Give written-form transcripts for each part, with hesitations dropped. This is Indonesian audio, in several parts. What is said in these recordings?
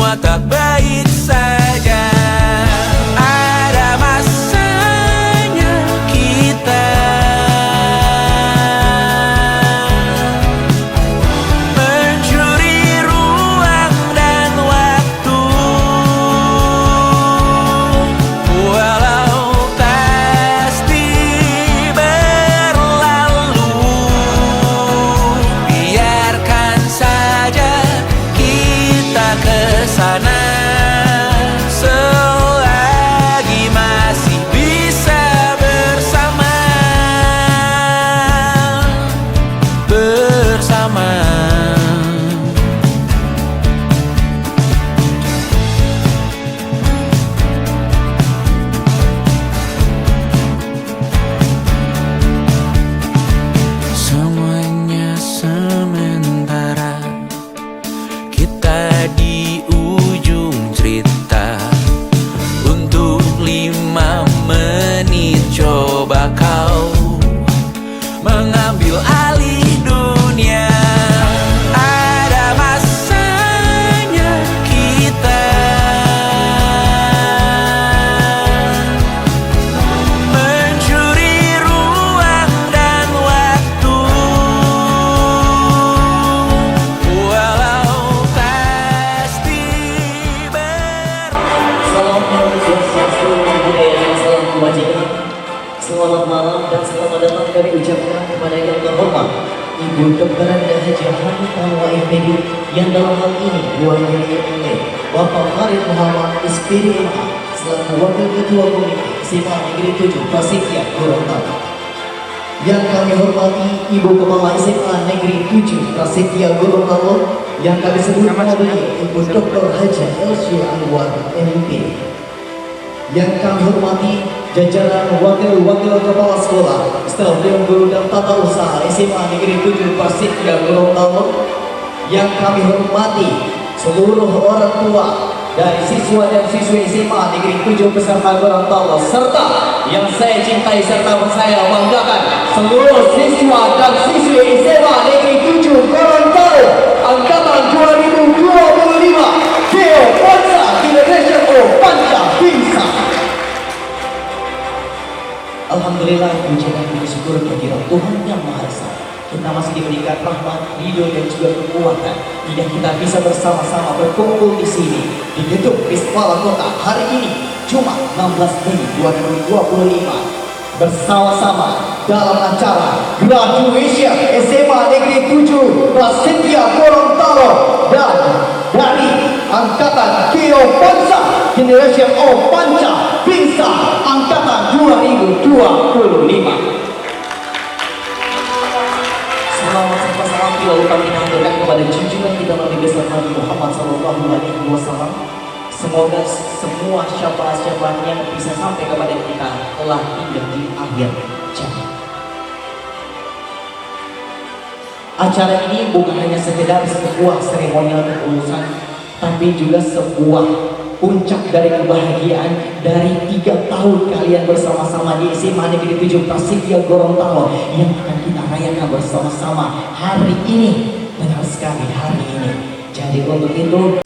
semua tak baik saja. Ada masanya kita mencuri ruang dan waktu, walau pasti berlalu. Biarkan saja kita kesana selagi masih bisa bersama. Semuanya sementara, kita di ujung cerita. Untuk 5 menit coba kau mengambil alih dunia. Ada masanya kita mencuri ruang dan waktu, walau pasti Salam swastiastu, budaya dan salam kebajikan. Selamat malam dan selamat datang kami ucapkan kepada yang terhormat Ibu Dr. Haji Hanifah WMPD yang dalam hal ini diwakili oleh Bapak Farid Muhammad SPDMA selaku Wakil Ketua Komite SMA Negeri 7 Prasetya Gorontalo. Yang kami hormati Ibu Kepala SMA Negeri 7 Prasetya Gorontalo yang kami sebut melalui Ibu Dr. Haji Elsie Anwar MPD. Yang kami hormati jajaran wakil-wakil kepala sekolah, staf dewan guru dan tata usaha SMA Negeri 7 Prasetya Gorontalo. Yang kami hormati seluruh orang tua dari siswa dan siswi SMA Negeri 7 beserta Gorontalo, serta yang saya cintai serta saya banggakan seluruh siswa dan siswi SMA Negeri 7 Gorontalo angkatan 2025 Geo Panca Generation O Panca Bingsa. Alhamdulillah, puji dan puji syukur kehadirat Tuhan Yang Maha Esa. Kita masih diberikan rahmat, ridho dan juga kekuatan hingga kita bisa bersama-sama berkumpul di sini di gedung Bismillah Kota hari ini Jumat 16 Mei 2025 bersama-sama dalam acara graduation SMA Negeri 7 Prasetya Gorontalo dan dari angkatan Geo Panca Generation O Panca Bingsa angkatan 2025. Selamat serta salam lalu kami haturkan kepada junjungan kita Nabi besar Nabi Muhammad SAW. Semoga semua syafaat-syafaat yang bisa sampai kepada kita telah hingga di akhir zaman. Acara ini bukan hanya sekedar sebuah seremonial ketulusan, tapi juga sebuah puncak dari kebahagiaan dari 3 tahun kalian bersama-sama di SMA Negeri 7 Prasetya Gorontalo yang akan kita rayakan bersama-sama hari ini. Benar sekali, hari ini. Jadi untuk itu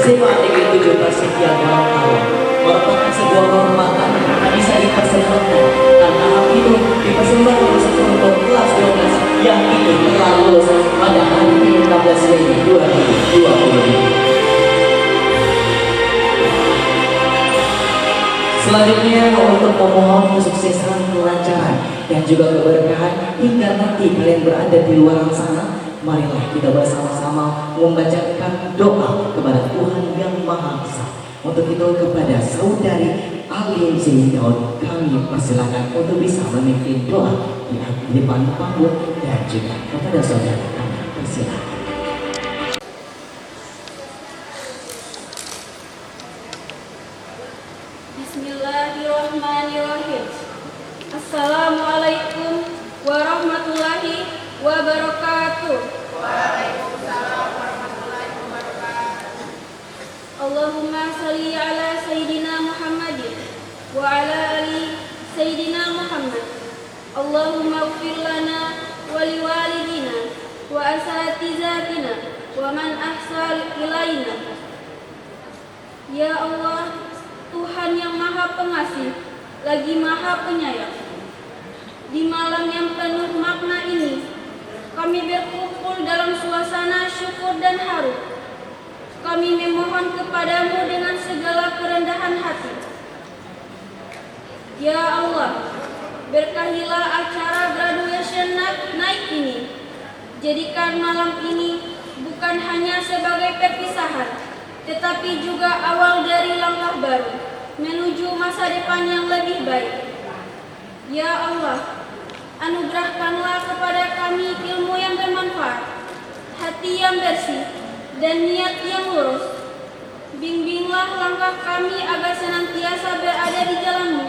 SMA Negeri 7 Prasetya Gorontalo merupakan sebuah kehormatan yang bisa dipersembahkan karena hal itu dipersembahkan oleh untuk kelas 12 yang itu telah lulus pada hari ini 16 Mei 2020. Selanjutnya untuk memohon kesuksesan, kelancaran, dan juga keberkahan hingga nanti kalian berada di luar sana, marilah kita bersama-sama membacakan doa kepada Tuhan Yang Maha Esa. Untuk itu kepada saudari Alin Daud kami persilakan untuk bisa memimpin doa di depan panggung, dan juga kepada saudara kami persilakan. Bismillahirrahmanirrahim. Assalamualaikum warahmatullahi wabarakatuh. Waalaikumsalam warahmatullahi wabarakatuh. Allahumma salli ala Sayyidina Muhammadin wa ala ali Sayyidina Muhammad. Allahumma ighfir lana wa liwalidina wa asatizatina wa man ahsal ilaina. Ya Allah, Tuhan yang Maha Pengasih, lagi Maha Penyayang. Di malam yang penuh makna ini, kami berkumpul dalam suasana syukur dan haru. Kami memohon kepadamu dengan segala kerendahan hati. Ya Allah, berkahilah acara graduation night ini. Jadikan malam ini bukan hanya sebagai perpisahan, tetapi juga awal dari langkah baru menuju masa depan yang lebih baik. Ya Allah, anugerahkanlah kepada kami ilmu yang bermanfaat, hati yang bersih, dan niat yang lurus. Bimbinglah langkah kami agar senantiasa berada di jalan-Mu,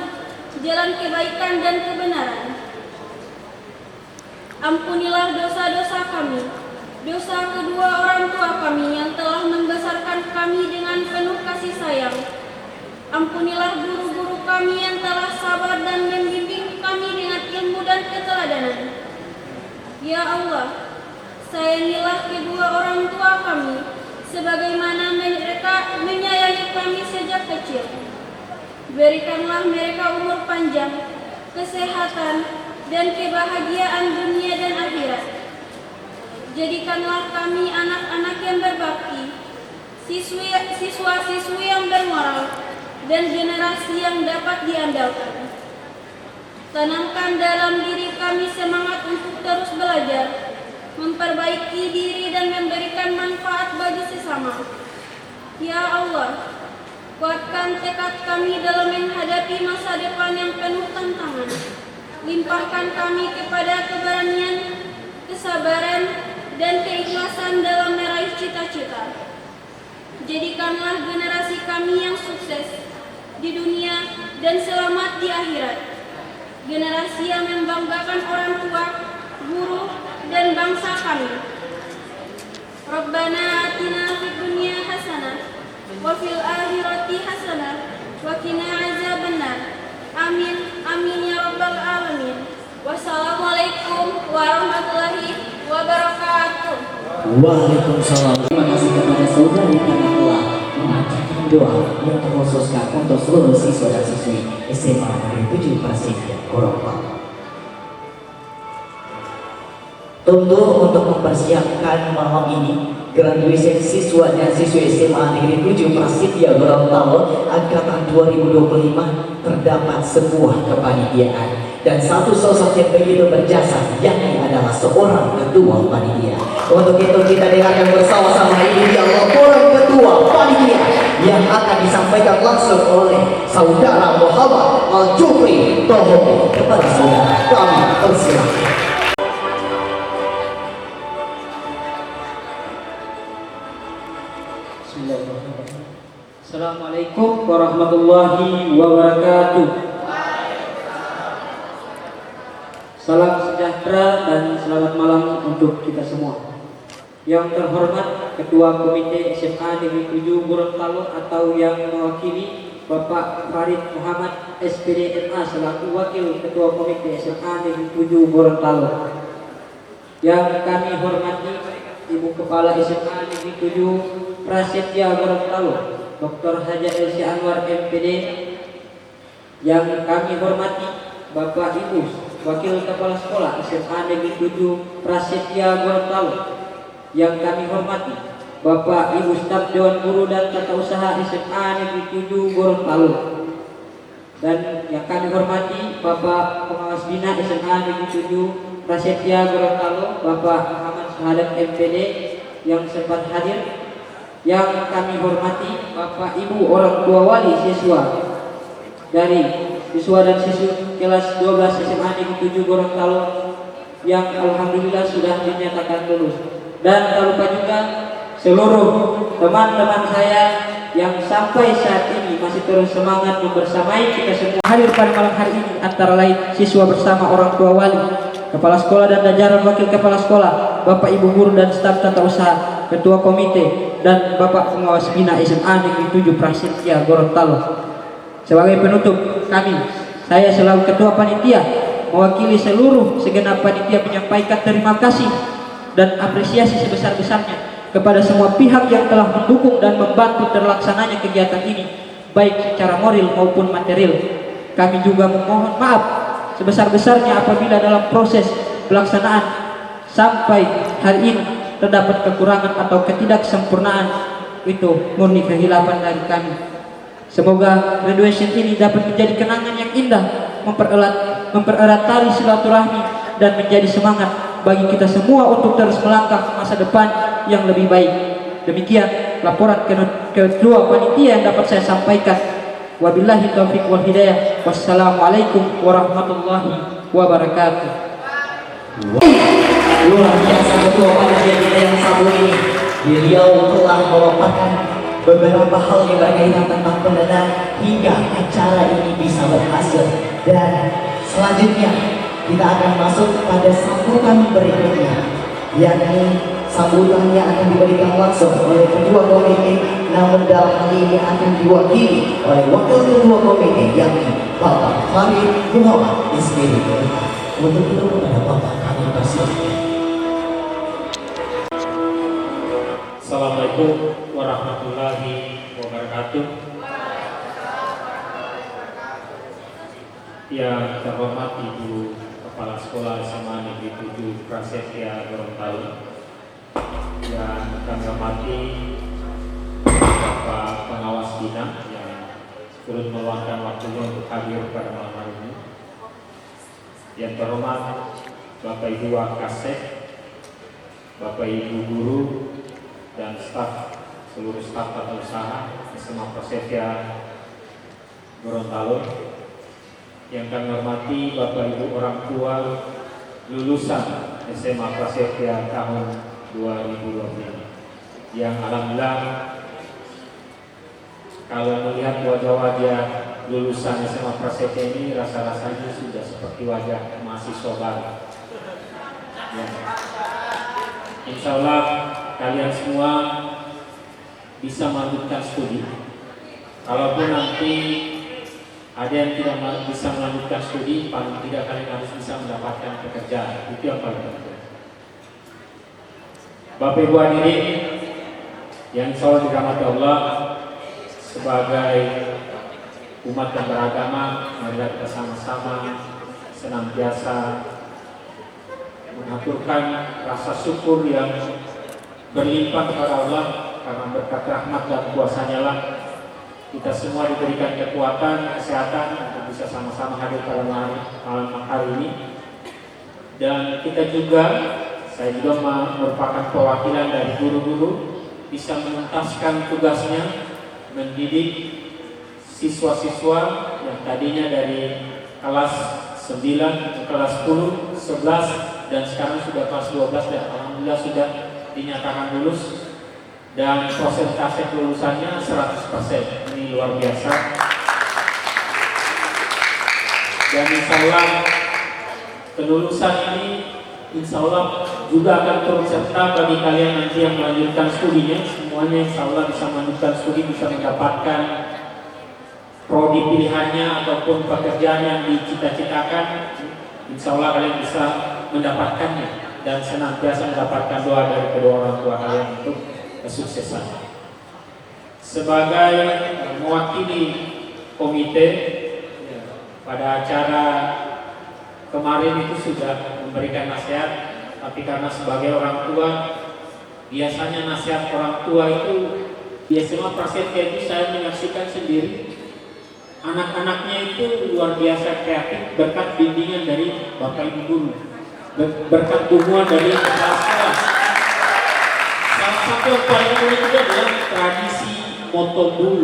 jalan kebaikan dan kebenaran. Ampunilah dosa-dosa kami, dosa kedua orang tua kami yang telah membesarkan kami dengan penuh kasih sayang. Ampunilah guru-guru kami yang telah sabar dan membimbing kami dengan ilmu dan keteladanan. Ya Allah, sayangilah kedua orang tua kami sebagaimana mereka menyayangi kami sejak kecil. Berikanlah mereka umur panjang, kesehatan, dan kebahagiaan dunia dan akhirat. Jadikanlah kami anak-anak yang berbakti, siswa-siswi yang bermoral, dan generasi yang dapat diandalkan. Tanamkan dalam diri kami semangat untuk terus belajar, memperbaiki diri dan memberikan manfaat bagi sesama. Ya Allah, kuatkan tekad kami dalam menghadapi masa depan yang penuh tantangan. Limpahkan kami kepada keberanian, kesabaran, dan keikhlasan dalam meraih cita-cita. Jadikanlah generasi kami yang sukses di dunia dan selamat di akhirat. Generasi yang membanggakan orang tua, guru, dan bangsa kami. Rabbana atina fid dunya hasanah wa fil akhirati hasanah wa qina azabannar. Amin amin ya rabbal alamin. Wassalamualaikum warahmatullahi wabarakatuh. Waalaikumsalam. Terima kasih kepada saudari karena telah mengajarkan doa yang terkhususkan untuk seluruh siswa dan siswi SMA Negeri 7 Prasetya Gorontalo. Tentu untuk mempersiapkan malam ini graduation siswa dan siswi SMA Negeri 7 Prasetya Gorontalo angkatan 2025 terdapat sebuah kepanitiaan dan satu sosok yang begitu berjasa, yakni adalah seorang ketua panitia. Untuk itu kita dengarkan bersama-sama ini dia laporan ketua panitia yang akan disampaikan langsung oleh saudara Muhammad Al-Jufri Tohong. Kepada saudara kami persilakan. Assalamualaikum warahmatullahi wabarakatuh. Salam sejahtera dan selamat malam untuk kita semua. Yang terhormat Ketua Komite SMA Negeri 7 Gorontalo atau yang mewakili Bapak Farid Muhammad SPD MA selaku Wakil Ketua Komite SMA Negeri 7 Gorontalo. Yang kami hormati Ibu Kepala SMA Negeri 7 Prasetya Gorontalo, Dr. Haji Elsi Anwar MPD. Yang kami hormati Bapak Ibu Wakil Kepala Sekolah SMA Negeri 7 Prasetya Gorontalo. Yang kami hormati Bapak Ibu Staf Dewan Guru dan Tata Usaha SMA Negeri 7 Gorontalo. Dan yang kami hormati Bapak Pengawas Bina SMA Negeri 7 Prasetya Gorontalo, Bapak Muhammad Sahadat MPD yang sempat hadir. Yang kami hormati Bapak Ibu orang tua wali siswa dari siswa dan siswi kelas 12 SMA Negeri 7 Gorontalo yang alhamdulillah sudah dinyatakan lulus. Dan tak lupa juga seluruh teman-teman saya yang sampai saat ini masih terus semangat membersamai kita semua hadir pada malam hari ini, antara lain siswa bersama orang tua wali, kepala sekolah dan jajaran wakil kepala sekolah, Bapak Ibu guru dan staf tata usaha, ketua komite, dan Bapak pengawas bina SMA Negeri 7 Prasetya Gorontalo. Sebagai penutup saya selaku ketua panitia mewakili seluruh segenap panitia menyampaikan terima kasih dan apresiasi sebesar-besarnya kepada semua pihak yang telah mendukung dan membantu terlaksananya kegiatan ini, baik secara moral maupun material. Kami juga memohon maaf sebesar-besarnya apabila dalam proses pelaksanaan sampai hari ini terdapat kekurangan atau ketidaksempurnaan, itu murni kehilafan dari kami. Semoga graduation ini dapat menjadi kenangan yang indah, mempererat tali silaturahmi dan menjadi semangat bagi kita semua untuk terus melangkah ke masa depan yang lebih baik. Demikian laporan kedua panitia yang dapat saya sampaikan. Wabillahi taufiq wal hidayah. Wassalamualaikum warahmatullahi wabarakatuh. Luar biasa ketua panitia kita yang satu ini. Beliau telah memaparkan beberapa hal yang berkaitan tentang pendanaan hingga acara ini bisa berhasil. Dan selanjutnya kita akan masuk pada sambutan berikutnya, yakni sambutannya akan diberikan langsung oleh ketua komite, namun dalam hal ini akan diwakili oleh wakil ketua komite, yakni Bapak Farid Muhammad Ismiri. Untuk itu kepada Bapak kami persilakan. Assalamualaikum warahmatullahi wabarakatuh. Yang terhormat Ibu Kepala Sekolah SMA Negeri 7 Prasetya Gorontalo, yang kami hormati Bapak Pengawas Bina yang turut meluangkan waktunya untuk hadir pada malam hari ini. Yang terhormat Bapak Ibu Wakasek, Bapak Ibu guru dan seluruh staf tata usaha SMA Prasetya Gorontalo. Yang kami hormati Bapak Ibu orang tua lulusan SMA Prasetya tahun 2020, yang alhamdulillah kalau melihat wajah-wajah lulusan SMA Prasetya ini rasa-rasanya sudah seperti wajah mahasiswa baru. Ya. Insya Allah kalian semua bisa melanjutkan studi. Kalaupun nanti ada yang tidak bisa melanjutkan studi, paling tidak kalian harus bisa mendapatkan pekerjaan. Itu yang paling penting. Bapak Ibu hadirin yang insya Allah dirahmati Allah, sebagai umat yang beragama, marilah kita sama-sama senantiasa mengaturkan rasa syukur yang berlimpah kepada Allah, karena berkat rahmat dan kuasa-Nya lah kita semua diberikan kekuatan, kesehatan untuk bisa sama-sama hadir pada malam hari ini. Dan kita juga, saya juga merupakan perwakilan dari guru-guru, bisa menuntaskan tugasnya mendidik siswa-siswa yang tadinya dari kelas 9 ke kelas 10, 11 dan sekarang sudah kelas 12 dan alhamdulillah sudah dinyatakan lulus dan persentase kelulusannya 100%. Ini luar biasa. Dan insya Allah kelulusan ini insya Allah juga akan turut serta bagi kalian nanti yang melanjutkan studinya. Semuanya insya Allah bisa melanjutkan studi, bisa mendapatkan prodi pilihannya ataupun pekerjaan yang dicita-citakan. Insya Allah kalian bisa mendapatkannya dan senantiasa mendapatkan doa dari kedua orang tua kalian untuk kesuksesan. sebagai mewakili komite pada acara kemarin itu sudah memberikan nasihat, tapi karena sebagai orang tua, biasanya nasihat orang tua itu di SMA Prasetya itu saya menyaksikan sendiri, anak-anaknya itu luar biasa kreatif berkat bimbingan dari Bapak Ibu guru, berkat dukungan dari kepala sekolah. Salah satu yang paling unik itu adalah tradisi motobul.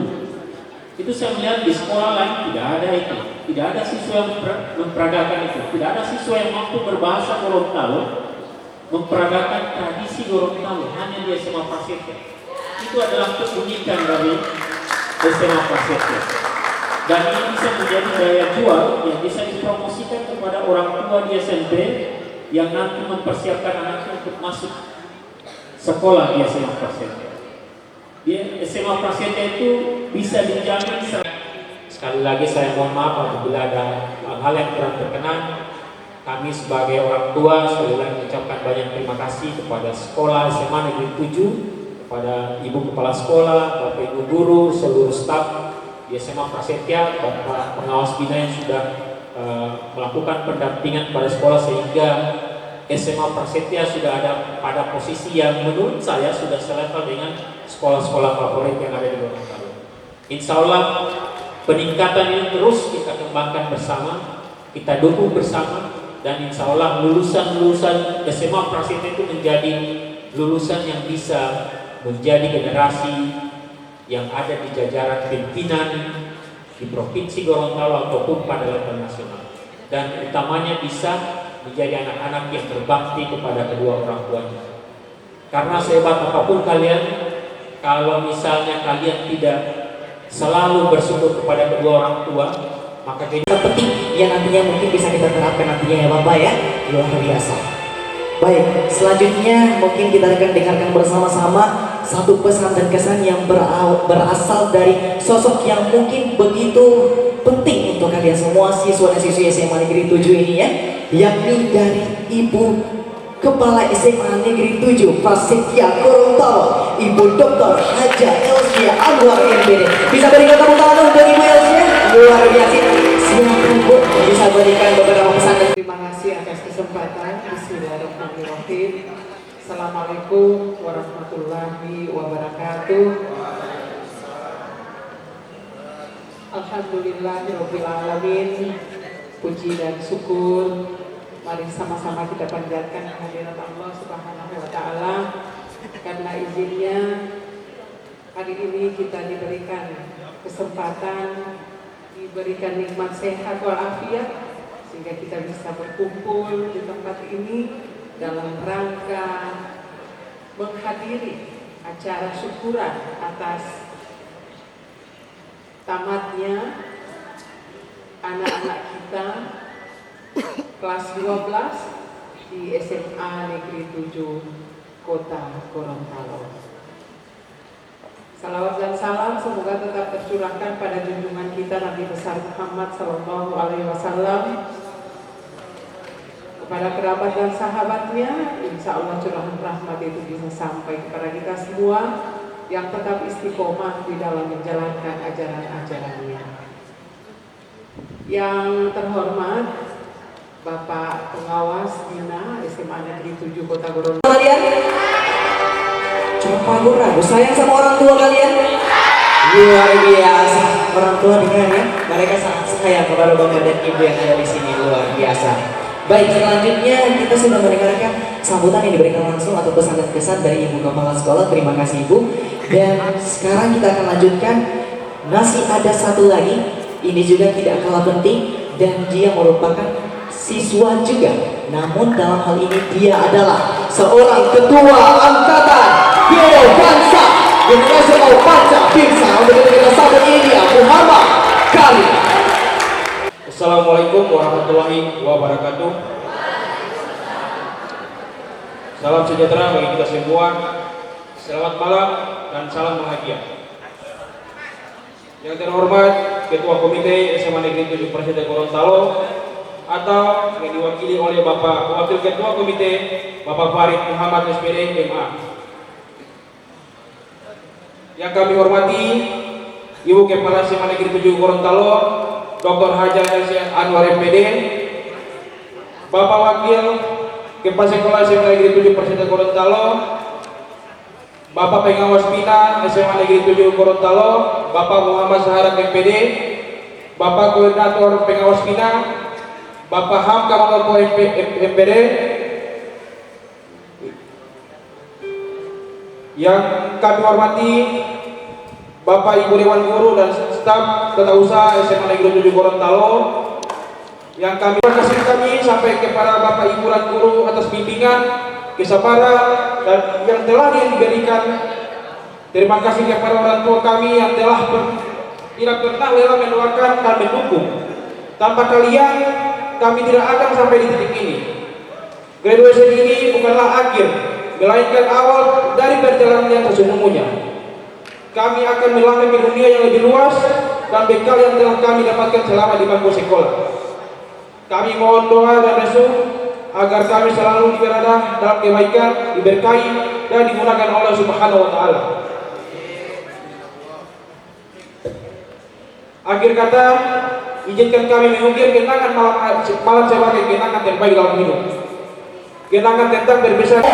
Itu saya melihat di sekolah lain tidak ada itu. Tidak ada siswa yang memperagakan itu. Tidak ada siswa yang mampu berbahasa Gorontalo memperagakan tradisi Gorontalo, hanya di SMA Prasetya. Itu adalah keunikan dari SMA Prasetya. Dan ini bisa menjadi daya jual yang bisa dipromosikan kepada orang tua di SMP yang nanti mempersiapkan anaknya untuk masuk sekolah di SMA Prasetya. Di SMA Prasetya itu bisa dijamin. Sekali lagi saya mohon maaf apabila ada hal yang kurang berkenan. Kami sebagai orang tua sekali lagi mengucapkan banyak terima kasih kepada sekolah SMA Negeri 7, kepada Ibu Kepala Sekolah, Bapak Ibu Guru, seluruh staf di SMA Prasetya, Bapak Pengawas Bina yang sudah melakukan pendampingan pada sekolah sehingga SMA Prasetya sudah ada pada posisi yang menurut saya sudah selevel dengan sekolah-sekolah favorit yang ada di Gorontalo. Insya Allah peningkatan ini terus kita kembangkan bersama, kita dukung bersama, dan insya Allah lulusan-lulusan SMA Prasetya itu menjadi lulusan yang bisa menjadi generasi yang ada di jajaran pimpinan di Provinsi Gorontalo ataupun pada level nasional, dan utamanya bisa menjadi anak-anak yang berbakti kepada kedua orang tuanya. Karena sehebat apapun kalian, kalau misalnya kalian tidak selalu bersyukur kepada kedua orang tua, maka jadi penting yang nantinya mungkin bisa kita terapkan nantinya ya Bapak ya, luar biasa. Baik, selanjutnya mungkin kita akan dengarkan bersama-sama satu pesan dan kesan yang berasal dari sosok yang mungkin begitu penting untuk kalian semua siswa dan siswi SMA Negeri 7 ini ya, yakni dari Ibu Kepala SMA Negeri 7 Prasetya Gorontalo, Ibu Dr. Haja Elsia Anwar MPD. Bisa berikan tepuk tangan untuk Ibu Elsia, luar biasa. Silakan Bu, bisa berikan beberapa pesan dan terima kasih atas kesempatan. Bismillahirrahmanirrahim. Assalamualaikum warahmatullahi wabarakatuh. Alhamdulillahirabbil alamin. Puji dan syukur mari sama-sama kita panjatkan kehadirat Allah Subhanahu wa taala, karena izinnya hari ini kita diberikan kesempatan, diberikan nikmat sehat walafiat sehingga kita bisa berkumpul di tempat ini dalam rangka menghadiri acara syukuran atas tamatnya anak-anak kita kelas 12 di SMA Negeri 7 Kota Gorontalo. Salawat dan salam semoga tetap tercurahkan pada junjungan kita Nabi besar Muhammad Sallallahu Alaihi Wasallam, kepada kerabat dan sahabatnya. Insya Allah curahan rahmat itu bisa sampai kepada kita semua yang tetap istiqomah di dalam menjalankan ajaran-ajarannya. Yang terhormat Bapak Pengawas Bina SMA Negeri 7 Kota Gorontalo. Kalian coba ragu sayang sama orang tua kalian, luar biasa. Orang tua dengan ya, mereka sangat sayang kepada bapak dan ibu yang ada di sini, luar biasa. Baik, selanjutnya kita sudah mendengarkan sambutan yang diberikan langsung atau pesan dan kesan dari Ibu Kepala Sekolah. Terima kasih Ibu. Dan sekarang kita akan lanjutkan, masih ada satu lagi, ini juga tidak kalah penting dan dia merupakan siswa juga. Namun dalam hal ini dia adalah seorang ketua angkatan Biro Bangsa Internasional Panca Bimsa. Untuk kita sambut ini dia Muhammad Khalid. Assalamualaikum warahmatullahi wabarakatuh. Salam sejahtera bagi kita semua. Selamat malam dan salam bahagia. Yang terhormat Ketua Komite SMA Negeri 7 Prasetya Gorontalo, atau yang diwakili oleh Bapak Wakil Ketua Komite Bapak Farid Muhammad SPD MA. Yang kami hormati Ibu Kepala SMA Negeri 7 Gorontalo, Dr. Haja Elsia Anwar MPD, Bapak Wakil Kepala Sekolah SMA Negeri 7 Persita Gorontalo, Bapak Pengawas Bina SMA Negeri 7 Gorontalo, Bapak Muhammad Saharak MPD, Bapak Koordinator Pengawas Bina, Bapak Hamka Mangoko MPD, yang kami hormati Bapak Ibu Dewan Guru dan staf tata usaha SMA Negeri 7 Gorontalo, yang kami terima kasih kami sampai kepada Bapak Ibu dan Guru atas bimbingan, kesabaran dan yang telah diberikan. Terima kasih kepada orang tua kami yang telah tidak pernah rela mendoakan dan mendukung. Tanpa kalian kami tidak akan sampai di titik ini. Graduation ini bukanlah akhir, melainkan awal dari perjalanan yang sesungguhnya. Kami akan melangkah ke dunia yang lebih luas dan bekal yang telah kami dapatkan selama di bangku sekolah. Kami mohon doa dan restu agar kami selalu berada dalam kebaikan, diberkahi dan digunakan Allah Subhanahu wa taala. Akhir kata, izinkan kami mengukir kenangan malam sebagai kenangan terbaik dalam hidup. Kenangan tentang berbesar.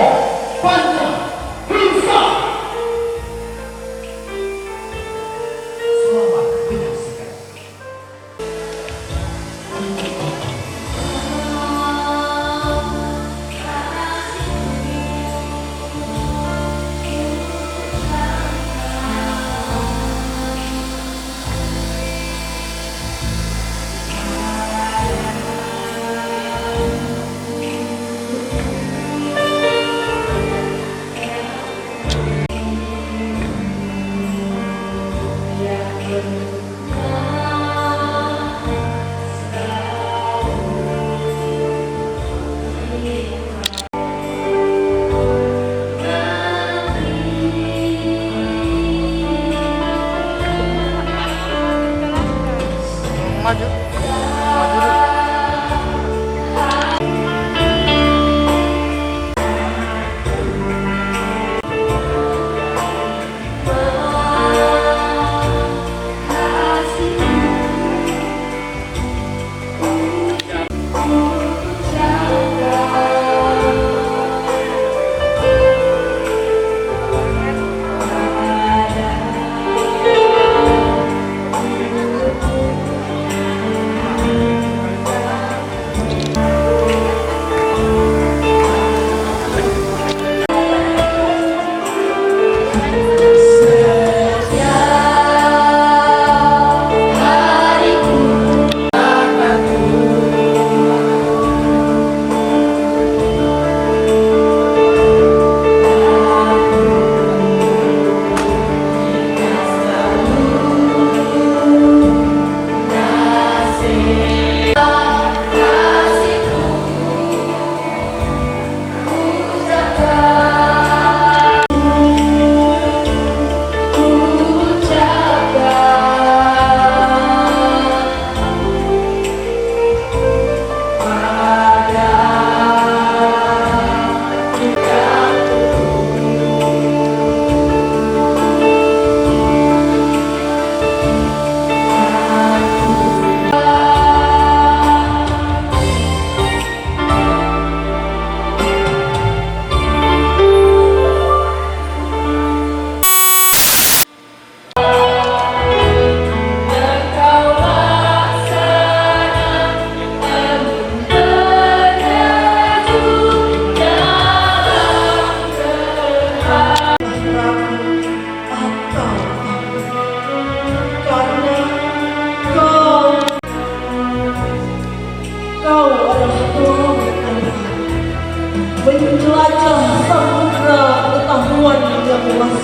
menjelajah samudra pengetahuan yang luas.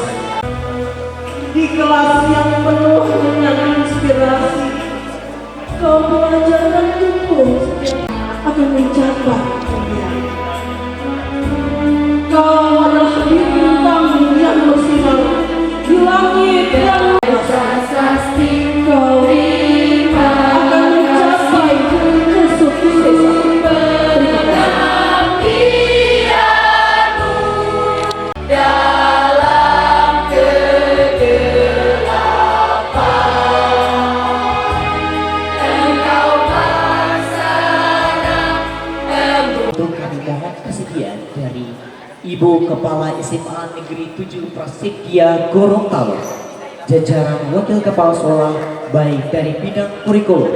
Di kelas yang penuh dengan inspirasi, kau mengajarkan tubuh akan mencapai kemuliaan. Kau adalah bintang yang bersinar di langit yang prasasti. Kau akan mencapai kesuksesan. Dalam kegelapan Ibu Kepala SMA Negeri 7 Prasetya Gorontalo, jajaran Wakil Kepala Sekolah baik dari bidang kurikulum,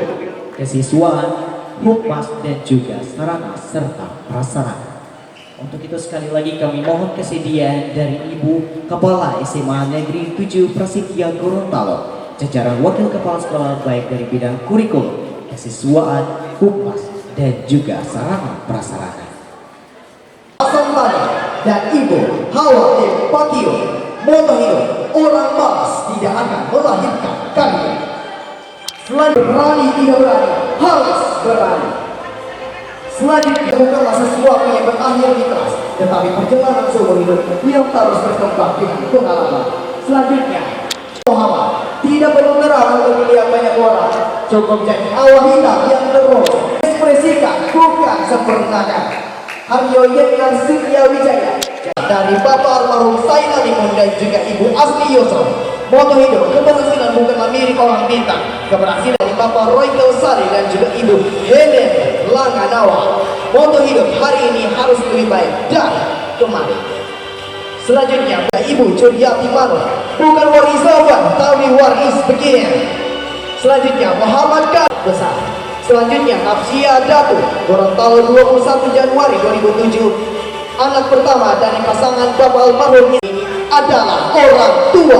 kesiswaan, humas dan juga sarana serta prasarana. Untuk itu sekali lagi kami mohon kesediaan dari Ibu Kepala SMA Negeri 7 Prasetya Gorontalo, jajaran Wakil Kepala Sekolah baik dari bidang kurikulum, kesiswaan, humas dan juga sarana prasarana. Dan Ibu Hawa Pakio Motohiro, orang malas tidak akan melahirkan kalian. Selain berani tidak berani, harus berani. Selanjutnya bukanlah sesuatu yang berakhir di kelas, tetapi perjalanan seumur hidup yang terus berkembang dengan pengalaman. Selanjutnya Muhammad tidak perlu terang untuk melihat banyak orang, cukup jadi awal hitam yang terus ekspresikan, bukan sempurnakan. Haryo Yengan Surya Wijaya dari Bapak almarhum Said Alimun dan juga Ibu Asli Yusuf. Moto hidup, keberhasilan bukanlah milik orang bintang. Keberhasilan dari Bapak Roy Sari dan juga Ibu Helen Langanawa. Moto hidup hari ini harus lebih baik dari kemarin. Selanjutnya Ibu Juliati Mano, bukan warisawan tapi waris begini. Selanjutnya Muhammad Khan besar. Selanjutnya Nafsia Datu, Gorontalo 21 Januari 2007. Anak pertama dari pasangan Bapak almarhum ini adalah orang tua.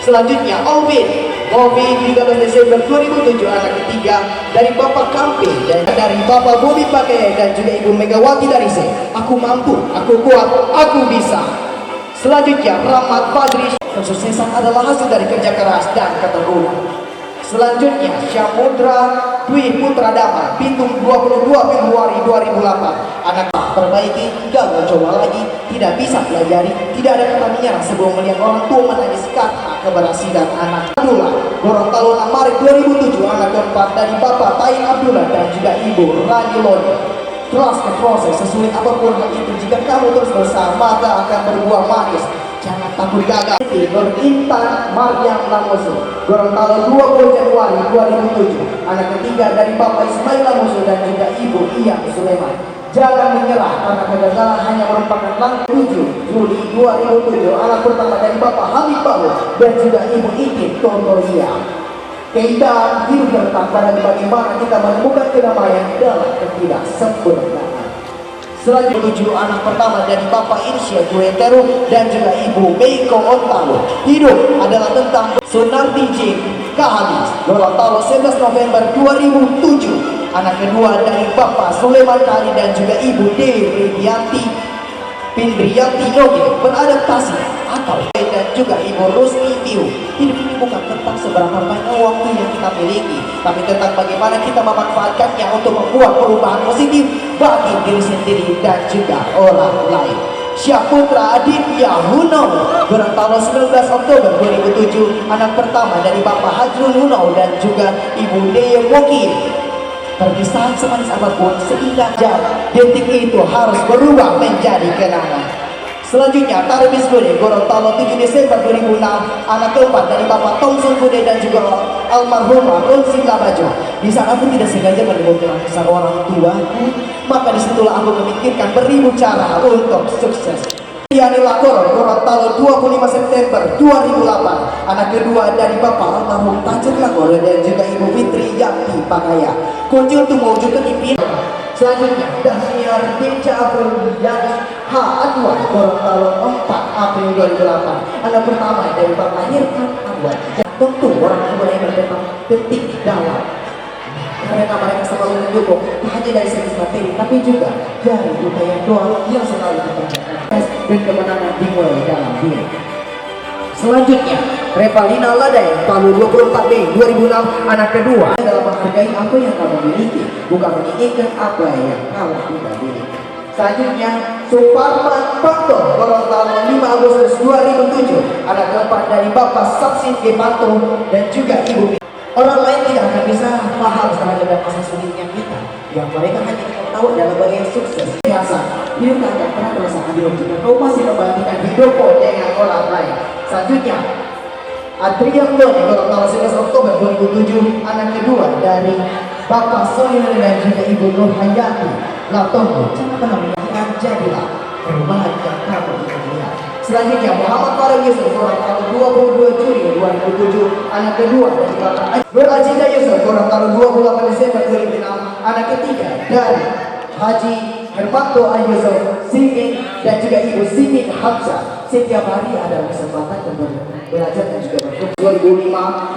Selanjutnya Alvin 13 Desember 2007, anak ketiga dari Bapak Kampe dan dari Bapak Bobi Pakeye dan juga Ibu Megawati dari C. Aku mampu, aku kuat, aku bisa. Selanjutnya Rahmat Fadri, kesuksesan adalah hasil dari kerja keras dan ketekunan. Selanjutnya Syamudra Dwi Putra Damar, Bitung 22 Februari 2008. Anak perbaiki, gagal coba lagi, tidak bisa pelajari, tidak ada kata menyerah sebelum melihat orang tua menangis karena keberhasilan anak. Abdullah, Gorontalo 6 Maret 2007, anak keempat dari Bapak Tain Abdullah dan juga Ibu Rani Lodi. Teruskan proses, sesulit apapun hal itu, jika kamu terus berusaha maka akan berbuah manis. Jangan takut gagal. Intan Maryam Lamoso, Gorontalo 20 Januari 2007, anak ketiga dari Bapak Ismail Lamoso dan juga Ibu Iyang Sulaiman. Jangan menyerah karena kegagalan hanya merupakan langkah. 7 Juli 2007, anak pertama dari Bapak Hamid Balu dan juga Ibu Ikin Tontolia. Keindahan hidup bertambah dan bagaimana kita menemukan kedamaian dalam ketidaksempurnaan. Selanjutnya 7 anak pertama dari Bapak Insya Gueteru dan juga Ibu Meiko Ontalo. Hidup adalah tentang Sunarti J. Kahalis, Gorontalo 11 November 2007. Anak kedua dari Bapak Sulaiman Kali dan juga Ibu Dewi Pindriyanti Yogi, beradaptasi atau dan juga Ibu Rusni Tiu. Hidup ini bukan tentang seberapa banyak waktu yang kita miliki, tapi tentang bagaimana kita memanfaatkannya untuk membuat perubahan positif bagi diri sendiri dan juga orang lain. Syaputra Aditya Huno, Gorontalo 19 Oktober 2007, anak pertama dari Bapak Hajrul Huno dan juga Ibu Deye Moki. Perpisahan semanis apapun, seindah jalan, detik itu harus berubah menjadi kenangan. Selanjutnya Tarbis Bude, Gorontalo 7 Desember 2006, anak keempat dari Bapak Thompson Bude dan juga almarhumah Ronsi Labajo. Di saat aku tidak sengaja menemukan besar orang tua, maka disitulah aku memikirkan beribu cara untuk sukses. Yani Lakoro, Gorontalo 25 September 2008, anak kedua dari Bapak almarhum Tajir Lakoro dan juga Ibu Fitri Yanti Pakaya. Kunci untuk mewujudkan impian. Selanjutnya Dahsyar Dinca April Yani H. Anwar, Gorontalo 4 April 2008, anak pertama dari Bapak Hirkan Anwar. Tentu orang tua yang berpegang penting dalam mereka selalu mendukung tak hanya dari segi materi tapi juga dari upaya doa yang selalu dikerjakan dan kemenangan dimulai dalam diri. Selanjutnya Revalina Ladai, Palu 24 Mei 2006, anak kedua. Dalam menghargai apa yang kamu miliki, bukan menginginkan apa yang kamu tidak miliki. Selanjutnya Suparman Panto, Gorontalo 5 Agustus 2007, anak keempat dari Bapak Sapsin Gepanto dan juga Ibu. Orang lain tidak akan bisa paham terhadap masa sulitnya kita. Yang mereka hanya ingin tahu dalam bagian sukses. Biasa, hidup tak akan pernah terasa adil jika kau masih membandingkan hidupmu dengan orang lain. Selanjutnya, Adrian Doni, Gorontalo 11 Oktober 2007, anak kedua dari Bapak Sohir dan juga Ibu Nur Hayati Latongo. Jangan pernah menyatakan jadilah perubahan yang Selanjutnya Muhammad Farah Yusuf orang tahun 22 Juli 2007 anak kedua dari Bapak Berajida Yusuf orang tahun 28 Desember 2006 anak ketiga dari Haji Hermanto Yusuf Simin dan juga Ibu Simin Hamzah. Setiap hari ada kesempatan untuk belajar dan juga berkumpul. 2005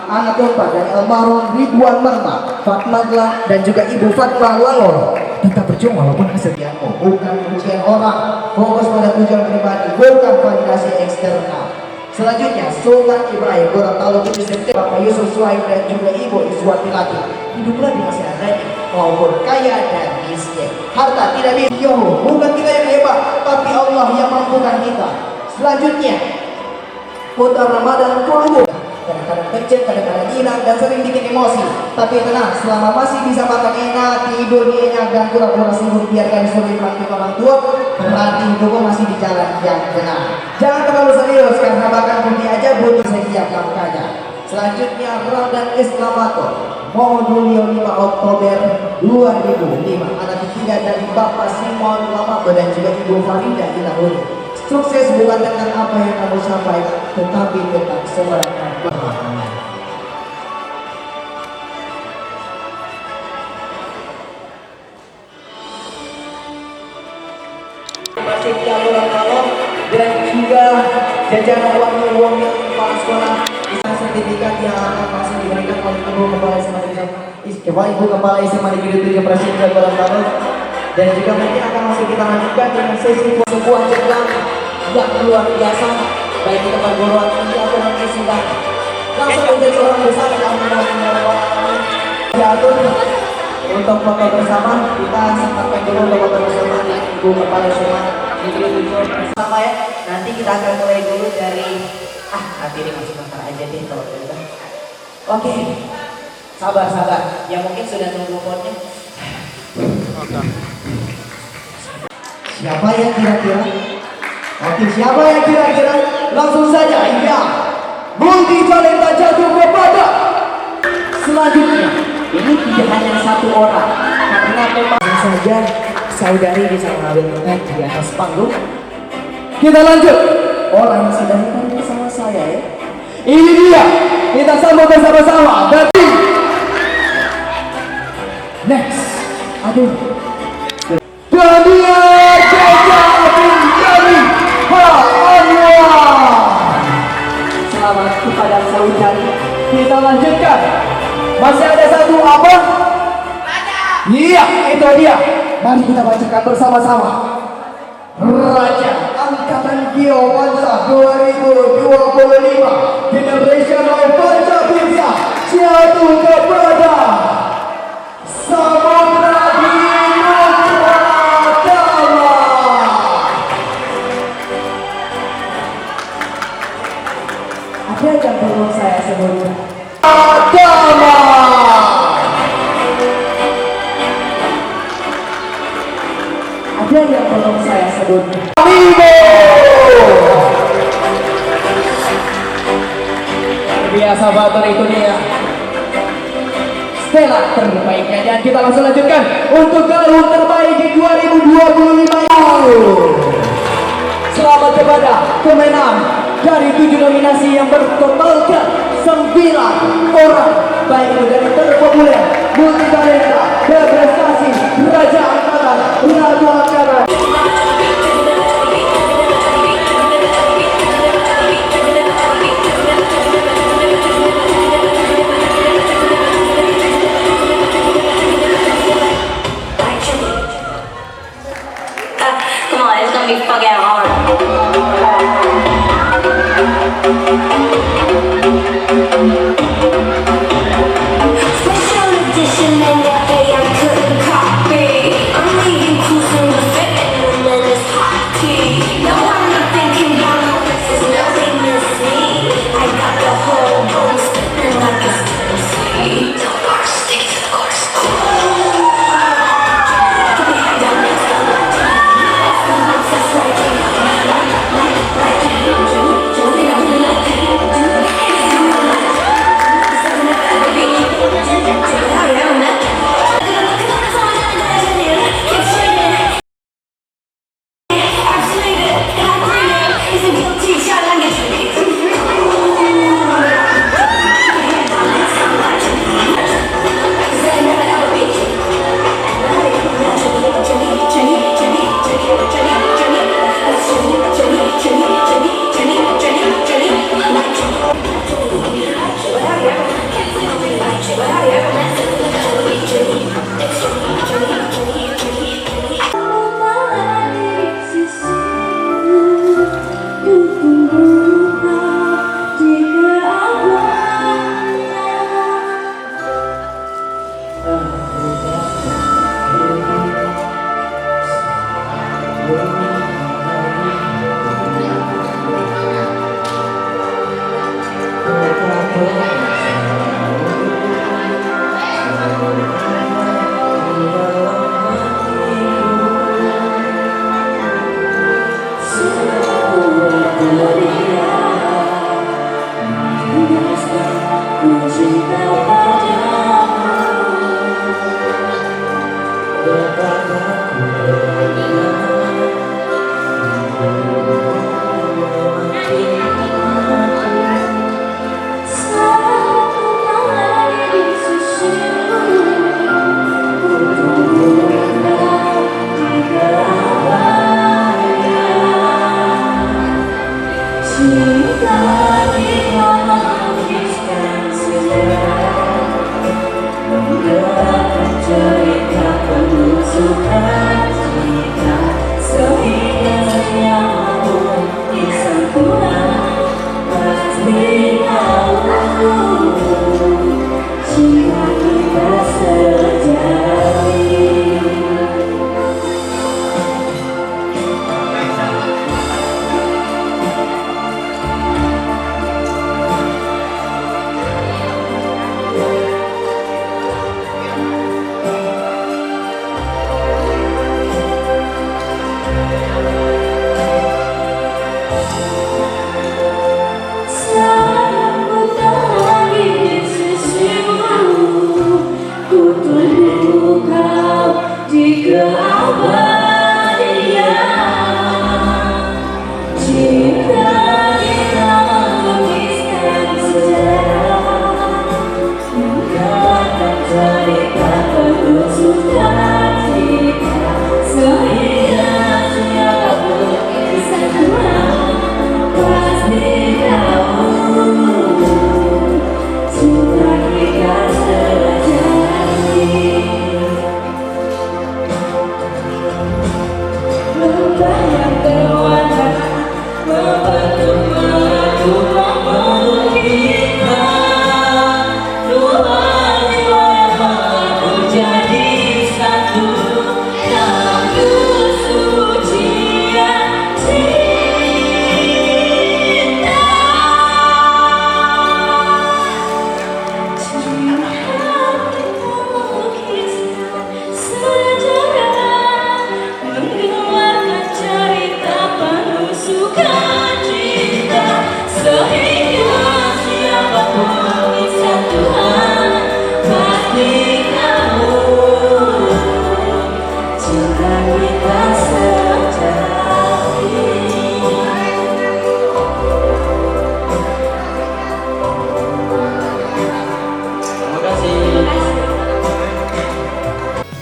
anak keempat dari almarhum Ridwan Marma Fatmagla dan juga Ibu Fatma Langoro. Tetap berjuang walaupun kesediaanmu bukan ujian orang, fokus pada tujuan pribadi, bukan validasi eksternal. Selanjutnya Sultan Ibrahim Gorontalo 7 September Bapak Yusuf Suhaib dan juga Ibu Iswati Lati. Hiduplah dengan seadanya maupun kaya dan miskin. Harta tidak bisa bukan kita yang hebat, tapi Allah yang mampukan kita. Selanjutnya Kota Ramadan Kulubu. Kadang-kadang kecil, kadang-kadang hilang dan sering bikin emosi. Tapi tenang, selama masih bisa makan enak, tidur enak dan pura-pura sibuk biarkan disuruh praktik orang tua, berarti hidupmu masih di jalan yang benar. Jangan terlalu serius karena bahkan bukti aja butuh setiap langkahnya. Selanjutnya Ramadan Islamato Modulio 5 Oktober 2005 anak ketiga dari Bapak Simon Lamato dan juga Ibu Farida Ilahuri. Sukses bukan tentang apa yang kamu sampaikan, tetapi tentang semangat berhalangan. Masih Gorontalo dan juga jajaran wangi-wangi kepala sekolah sertifikat yang akan masih diberikan oleh Ibu Kepala SMA Negeri 7 Presiden Gorontalo. Dan juga nanti akan masih kita lanjutkan dengan sesi sebuah jenjang yang luar biasa, baik di tempat guruan tinggi atau nanti sudah langsung menjadi orang besar yang jatuh. Untuk foto bersama kita sampaikan dulu foto bersama Ibu Kepala SMA Negeri 7 bersama ya. Nanti kita akan mulai dulu dari nanti ini masih bentar aja deh kalau gitu. Oke, sabar. Yang mungkin sudah nunggu fotonya. Siapa yang kira-kira? Oke, siapa yang kira-kira? Langsung saja, iya. Multi talenta jatuh kepada selanjutnya. Ini tidak hanya satu orang, karena memang saja saudari bisa mengambil tempat di atas panggung. Kita lanjut. Orang yang sudah hadir bersama saya ya. Ini dia. Kita sambut bersama-sama. Berarti next. Aduh. Daniel Jaja Binjani Anwar. Selamat kepada saudari. Kita lanjutkan. Masih ada satu apa? Iya, itu dia. Mari kita bacakan bersama-sama. Raja Angkatan Giowansa 2025 Generation of Pancabisa jatuh kepada Samudra ada yang perlu saya sebutkan? Adama. Ada yang perlu saya sebutkan? Amigo. Biasa bater itu dia. Stella terbaiknya dan kita langsung lanjutkan untuk galuh terbaik di 2025. Selamat kepada pemenang dari 7 nominasi yang bertotalkan 9 orang, baik itu dari terpopuler, multi talenta, berprestasi, raja angkatan, ratu angkatan. Come on, it's gonna be fucking hard. Special edition and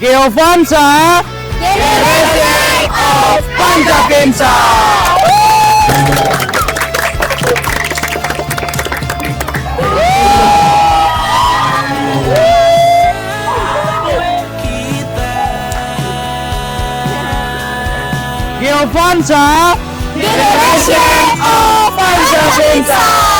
Geovansa Generation of Pancapensa. Geovansa Generation of Pancapensa.